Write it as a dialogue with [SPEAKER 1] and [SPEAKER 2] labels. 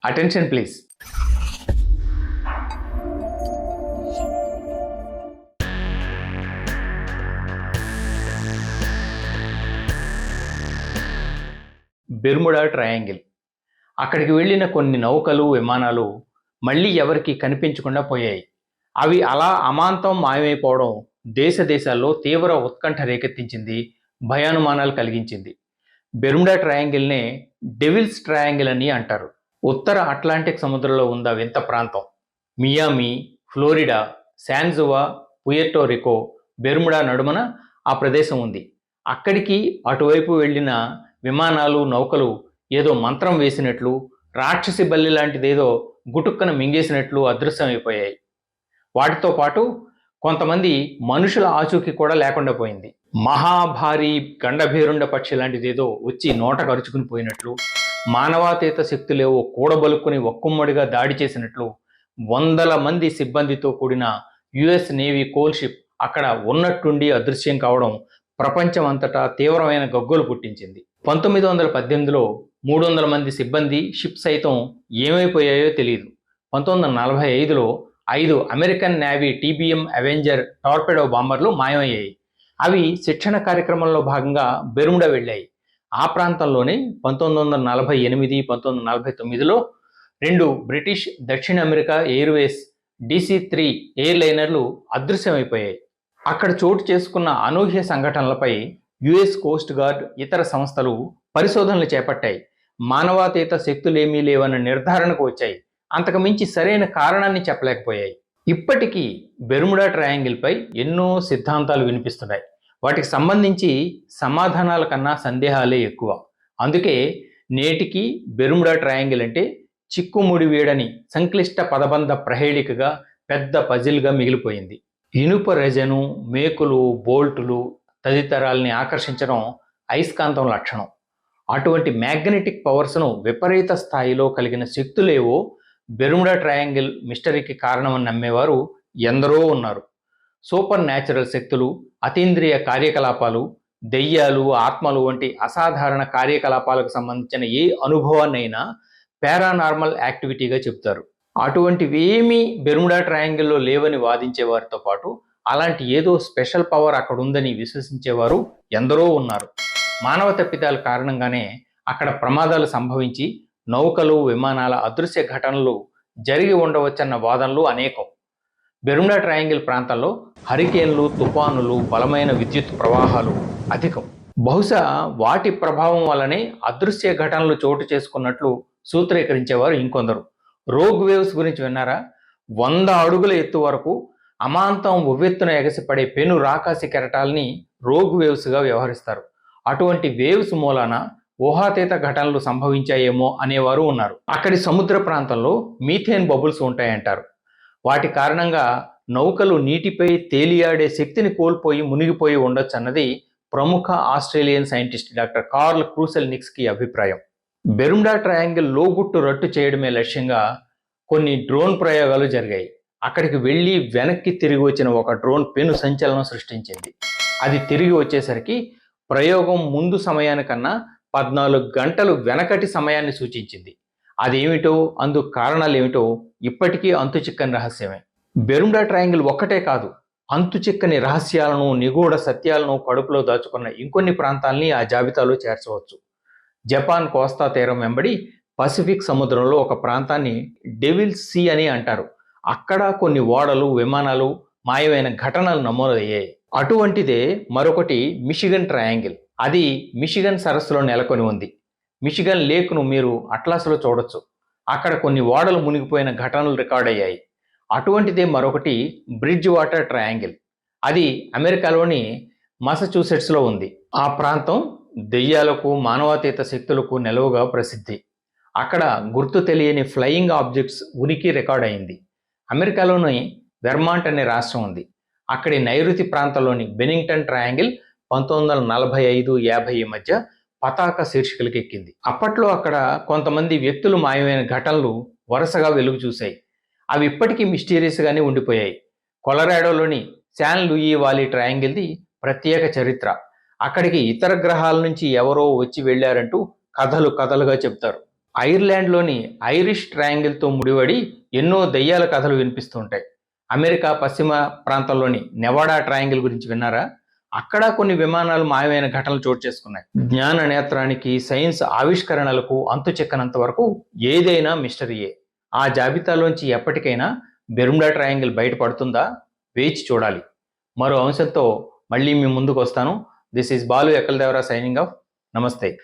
[SPEAKER 1] Attention please. Bermuda triangle. అక్కడికి వెళ్ళిన కొన్ని నౌకలు, విమానాలు మళ్ళీ ఎవరికి కనిపించకుండా పోయాయి. అవి అలా అమాంతం మాయమైపోవడం దేశాల్లో తీవ్ర ఉత్కంఠ రేకెత్తించింది, భయానుమానాలు కలిగించింది. బెర్ముడా ట్రయాంగిల్నే డెవిల్స్ ట్రయాంగిల్ అని అంటారు. ఉత్తర అట్లాంటిక్ సముద్రంలో ఉన్న వింత ప్రాంతం. మియామి, ఫ్లోరిడా, శాన్జువా, పుయర్టోరికో, బెర్ముడా నడుమన ఆ ప్రదేశం ఉంది. అక్కడికి అటువైపు వెళ్ళిన విమానాలు, నౌకలు ఏదో మంత్రం వేసినట్లు, రాక్షసి బల్లి లాంటిదేదో గుటుక్కన మింగేసినట్లు అదృశ్యమైపోయాయి. వాటితో పాటు కొంతమంది మనుషుల ఆచూకీ కూడా లేకుండా పోయింది. మహాభారీ గండభేరుండ పక్షి లాంటిదేదో వచ్చి నోట కరుచుకుని పోయినట్లు, మానవాతీత శక్తులేవో కూడబలుక్కుని ఒక్కమ్మడిగా దాడి చేసినట్లు, వందల మంది సిబ్బందితో కూడిన యుఎస్ నేవీ కోల్ షిప్ అక్కడ ఉన్నట్టుండి అదృశ్యం కావడం ప్రపంచం అంతటా తీవ్రమైన గగ్గోలు పుట్టించింది. 1918లో 300 మంది సిబ్బంది, షిప్ సైతం ఏమైపోయాయో తెలియదు. 1945లో 5 American Navy TBM Avenger torpedo బాంబర్లు మాయమయ్యాయి. అవి శిక్షణ కార్యక్రమంలో భాగంగా బెర్ముడా వెళ్ళాయి. ఆ ప్రాంతంలోనే 1948, 1949లో 2 బ్రిటిష్ దక్షిణ అమెరికా ఎయిర్వేస్ DC-3 ఎయిర్లైనర్లు అదృశ్యమైపోయాయి. అక్కడ చోటు చేసుకున్న అనూహ్య సంఘటనలపై యుఎస్ కోస్ట్ గార్డ్, ఇతర సంస్థలు పరిశోధనలు చేపట్టాయి. మానవాతీత శక్తులేమీ లేవన్న నిర్ధారణకు వచ్చాయి. అంతకు మించి సరైన కారణాన్ని చెప్పలేకపోయాయి. ఇప్పటికీ బెర్ముడా ట్రయాంగిల్పై ఎన్నో సిద్ధాంతాలు వినిపిస్తున్నాయి. వాటికి సంబంధించి సమాధానాల కన్నా సందేహాలే ఎక్కువ. అందుకే నేటికి బెర్ముడా ట్రయాంగిల్ అంటే చిక్కుముడి వీడని సంక్లిష్ట పదబంధ ప్రహేళికగా, పెద్ద పజిల్గా మిగిలిపోయింది. ఇనుప రెజను, మేకులు, బోల్టులు తదితరాల్ని ఆకర్షించడం అయస్కాంతం లక్షణం. అటువంటి మ్యాగ్నెటిక్ పవర్స్ను విపరీత స్థాయిలో కలిగిన శక్తులేవో బెర్ముడా ట్రయాంగిల్ మిస్టరీకి కారణమని నమ్మేవారు ఎందరో ఉన్నారు. సూపర్ న్యాచురల్ శక్తులు, అతీంద్రియ కార్యకలాపాలు, దెయ్యాలు, ఆత్మలు వంటి అసాధారణ కార్యకలాపాలకు సంబంధించిన ఏ అనుభవాన్నైనా పారానార్మల్ యాక్టివిటీగా చెబుతారు. అటువంటివేమీ బెర్ముడా ట్రయాంగిల్లో లేవని వాదించే వారితో పాటు అలాంటి ఏదో స్పెషల్ పవర్ అక్కడ ఉందని విశ్వసించేవారు ఎందరో ఉన్నారు. మానవ తప్పిదాల కారణంగానే అక్కడ ప్రమాదాలు సంభవించి నౌకలు, విమానాల అదృశ్య ఘటనలు జరిగి ఉండవచ్చన్న వాదనలు అనేకం. బెర్ముడా ట్రయాంగిల్ ప్రాంతంలో హరికేన్లు, తుఫానులు, బలమైన విద్యుత్ ప్రవాహాలు అధికం. బహుశా వాటి ప్రభావం వల్లనే అదృశ్య ఘటనలు చోటు చేసుకున్నట్లు సూత్రీకరించేవారు ఇంకొందరు. రోగ్ వేవ్స్ గురించి విన్నారా? 100 అడుగుల ఎత్తు వరకు అమాంతం ఉవ్వెత్తున ఎగసిపడే పెను రాకాసి కెరటాల్ని రోగ్ వేవ్స్గా వ్యవహరిస్తారు. అటువంటి వేవ్స్ మూలాన ఊహాతీత ఘటనలు సంభవించాయేమో అనేవారు ఉన్నారు. అక్కడి సముద్ర ప్రాంతంలో మీథేన్ బబుల్స్ ఉంటాయంటారు. వాటి కారణంగా నౌకలు నీటిపై తేలియాడే శక్తిని కోల్పోయి మునిగిపోయి ఉండొచ్చు అన్నది ప్రముఖ ఆస్ట్రేలియన్ సైంటిస్ట్ డాక్టర్ కార్ల్ క్రూసెల్నిక్స్కి అభిప్రాయం. బెర్ముడా ట్రయాంగిల్ లోగుట్టు రట్టు చేయడమే లక్ష్యంగా కొన్ని డ్రోన్ ప్రయోగాలు జరిగాయి. అక్కడికి వెళ్ళి వెనక్కి తిరిగి వచ్చిన ఒక డ్రోన్ పెను సంచలనం సృష్టించింది. అది తిరిగి వచ్చేసరికి ప్రయోగం ముందు సమయానికన్నా 14 గంటలు వెనకటి సమయాన్ని సూచించింది. అదేమిటో, అందుకు కారణాలు ఏమిటో ఇప్పటికీ అంతుచిక్కని రహస్యమే. బెర్ముడా ట్రయాంగిల్ ఒక్కటే కాదు, అంతుచిక్కని రహస్యాలను, నిగూఢ సత్యాలను కడుపులో దాచుకున్న ఇంకొన్ని ప్రాంతాల్ని ఆ జాబితాలో చేర్చవచ్చు. జపాన్ కోస్తా తీరం వెంబడి పసిఫిక్ సముద్రంలో ఒక ప్రాంతాన్ని డెవిల్స్ సీ అని అంటారు. అక్కడ కొన్ని ఓడలు, విమానాలు మాయమైన ఘటనలు నమోదయ్యాయి. అటువంటిదే మరొకటి మిషిగన్ ట్రయాంగిల్. అది మిషిగన్ సరస్సులో నెలకొని ఉంది. మిషిగన్ లేక్ను మీరు అట్లాస్లో చూడొచ్చు. అక్కడ కొన్ని ఓడలు మునిగిపోయిన ఘటనలు రికార్డ్ అయ్యాయి. అటువంటిదే మరొకటి బ్రిడ్జ్ వాటర్ ట్రయాంగిల్. అది అమెరికాలోని మసచ్యూసెట్స్లో ఉంది. ఆ ప్రాంతం దెయ్యాలకు, మానవాతీత శక్తులకు నెలవుగా ప్రసిద్ధి. అక్కడ గుర్తు తెలియని ఫ్లయింగ్ ఆబ్జెక్ట్స్ ఉనికి రికార్డ్ అయింది. అమెరికాలోని వెర్మాంట్ అనే రాష్ట్రం ఉంది. అక్కడి నైరుతి ప్రాంతంలోని బెనింగ్టన్ ట్రయాంగిల్ 1945-50 మధ్య పతాక శీర్షికలకు ఎక్కింది. అప్పట్లో అక్కడ కొంతమంది వ్యక్తులు మాయమైన ఘటనలు వరుసగా వెలుగు చూశాయి. అవి ఇప్పటికీ మిస్టీరియస్గానే ఉండిపోయాయి. కొలరాడోలోని శాన్ లూయి వాలీ ట్రయాంగిల్ది ప్రత్యేక చరిత్ర. అక్కడికి ఇతర గ్రహాల నుంచి ఎవరో వచ్చి వెళ్ళారంటూ కథలుగా చెప్తారు. ఐర్లాండ్లోని ఐరిష్ ట్రయాంగిల్తో ముడిపడి ఎన్నో దెయ్యాల కథలు వినిపిస్తుంటాయి. అమెరికా పశ్చిమ ప్రాంతంలోని నెవాడా ట్రయాంగిల్ గురించి విన్నారా? అక్కడ కొన్ని విమానాలు మాయమైన ఘటనలు చోటు చేసుకున్నాయి. జ్ఞాన నేత్రానికి, సైన్స్ ఆవిష్కరణలకు అంతు చెక్కనంత వరకు ఏదైనా మిస్టరీయే. ఆ జాబితాలోంచి ఎప్పటికైనా బెర్ముడా ట్రయాంగిల్ బయటపడుతుందా? వేచి చూడాలి. మరో అంశంతో మళ్ళీ మీ ముందుకు వస్తాను. This is Balu Ekkaladevara signing off. నమస్తే.